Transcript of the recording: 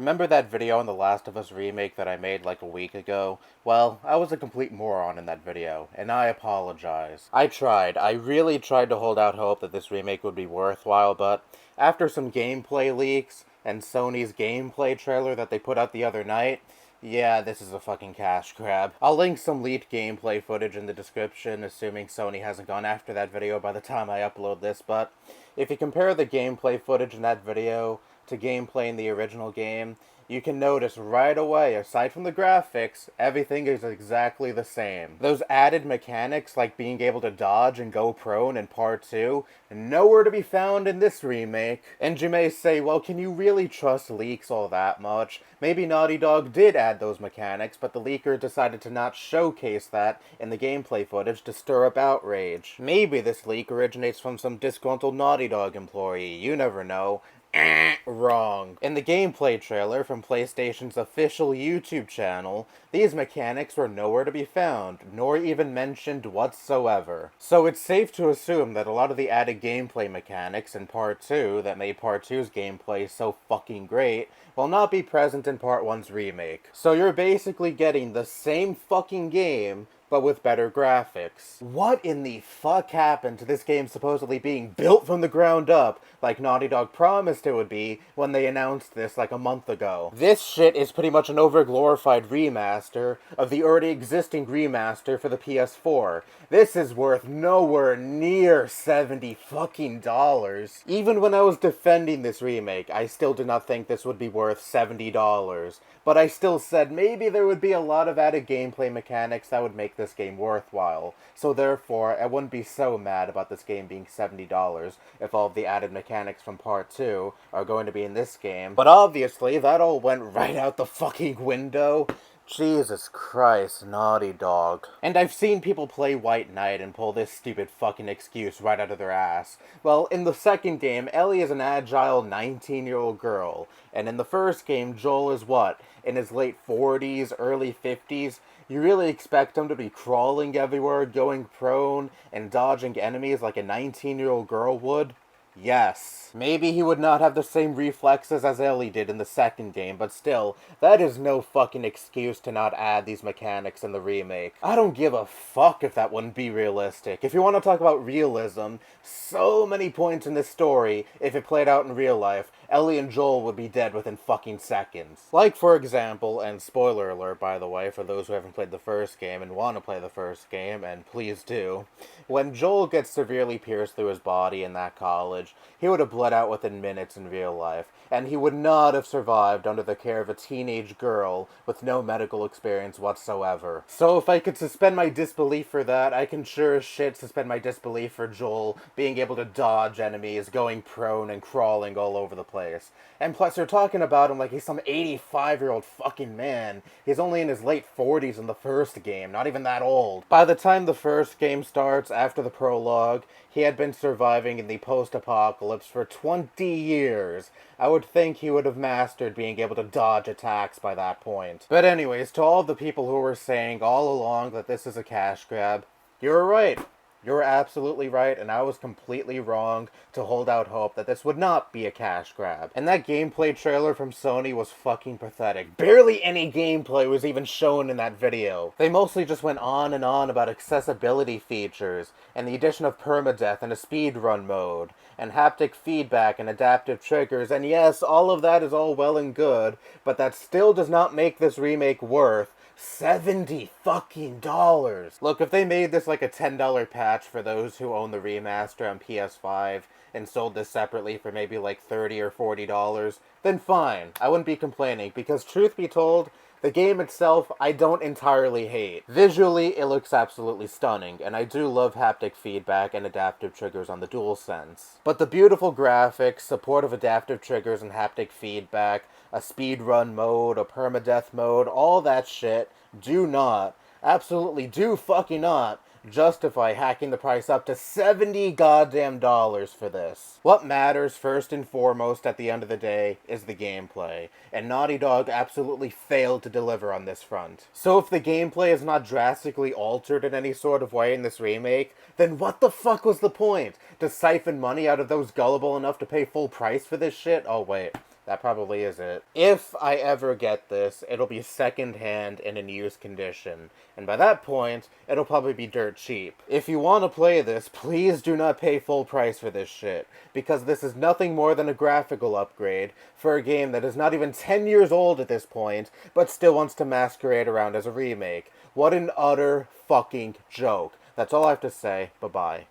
Remember that video on the Last of Us remake that I made like a week ago? Well, I was a complete moron in that video, and I apologize. I really tried to hold out hope that this remake would be worthwhile, but after some gameplay leaks and Sony's gameplay trailer that they put out the other night, yeah, this is a fucking cash grab. I'll link some leaked gameplay footage in the description, assuming Sony hasn't gone after that video by the time I upload this, but if you compare the gameplay footage in that video to gameplay in the original game, you can notice right away, aside from the graphics, everything is exactly the same. Those added mechanics like being able to dodge and go prone in part 2, nowhere to be found in this remake. And you may say, well, can you really trust leaks all that much? Maybe Naughty Dog did add those mechanics, but the leaker decided to not showcase that in the gameplay footage to stir up outrage. Maybe this leak originates from some disgruntled Naughty Dog employee, you never know. Wrong. In the gameplay trailer from PlayStation's official YouTube channel, these mechanics were nowhere to be found, nor even mentioned whatsoever. So it's safe to assume that a lot of the added gameplay mechanics in Part 2 that made Part 2's gameplay so fucking great will not be present in Part 1's remake. So you're basically getting the same fucking game, but with better graphics. What in the fuck happened to this game supposedly being built from the ground up, like Naughty Dog promised it would be when they announced this like a month ago? This shit is pretty much an overglorified remaster of the already existing remaster for the PS4. This is worth nowhere near $70 fucking dollars. Even when I was defending this remake, I still did not think this would be worth $70. But I still said maybe there would be a lot of added gameplay mechanics that would make this game worthwhile. So therefore, I wouldn't be so mad about this game being $70 if all of the added mechanics from Part 2 are going to be in this game. But obviously, that all went right out the fucking window. Jesus Christ, Naughty Dog. And I've seen people play White Knight and pull this stupid fucking excuse right out of their ass. Well, in the second game, Ellie is an agile 19-year-old girl. And in the first game, Joel is what? In his late 40s, early 50s? You really expect him to be crawling everywhere, going prone, and dodging enemies like a 19-year-old girl would? Yes. Maybe he would not have the same reflexes as Ellie did in the second game, but still, that is no fucking excuse to not add these mechanics in the remake. I don't give a fuck if that wouldn't be realistic. If you want to talk about realism, so many points in this story, if it played out in real life, Ellie and Joel would be dead within fucking seconds. Like, for example, and spoiler alert by the way, for those who haven't played the first game and want to play the first game, and please do, when Joel gets severely pierced through his body in that college, he would have bled out within minutes in real life, and he would not have survived under the care of a teenage girl with no medical experience whatsoever. So if I could suspend my disbelief for that, I can sure as shit suspend my disbelief for Joel being able to dodge enemies, going prone and crawling all over the place. And plus, they're talking about him like he's some 85-year-old fucking man. He's only in his late 40s in the first game, not even that old. By the time the first game starts, after the prologue, he had been surviving in the post-apocalypse for 20 years. I would think he would have mastered being able to dodge attacks by that point. But anyways, to all the people who were saying all along that this is a cash grab, you're right. You're absolutely right, and I was completely wrong to hold out hope that this would not be a cash grab. And that gameplay trailer from Sony was fucking pathetic. Barely any gameplay was even shown in that video. They mostly just went on and on about accessibility features, and the addition of permadeath and a speedrun mode, and haptic feedback and adaptive triggers, and yes, all of that is all well and good, but that still does not make this remake worth $70 fucking dollars. Look, if they made this like a $10 patch for those who own the remaster on PS5 and sold this separately for maybe like $30 or $40, then fine. I wouldn't be complaining, because truth be told, the game itself, I don't entirely hate. Visually, it looks absolutely stunning, and I do love haptic feedback and adaptive triggers on the DualSense. But the beautiful graphics, support of adaptive triggers and haptic feedback, a speedrun mode, a permadeath mode, all that shit, do not, absolutely do fucking not, justify hacking the price up to $70 goddamn dollars for this. What matters first and foremost at the end of the day is the gameplay, and Naughty Dog absolutely failed to deliver on this front. So if the gameplay is not drastically altered in any sort of way in this remake, then what the fuck was the point? To siphon money out of those gullible enough to pay full price for this shit? Oh wait, That probably is it. If I ever get this, it'll be secondhand and in used condition. And by that point, it'll probably be dirt cheap. If you want to play this, please do not pay full price for this shit. Because this is nothing more than a graphical upgrade for a game that is not even 10 years old at this point, but still wants to masquerade around as a remake. What an utter fucking joke. That's all I have to say. Bye-bye.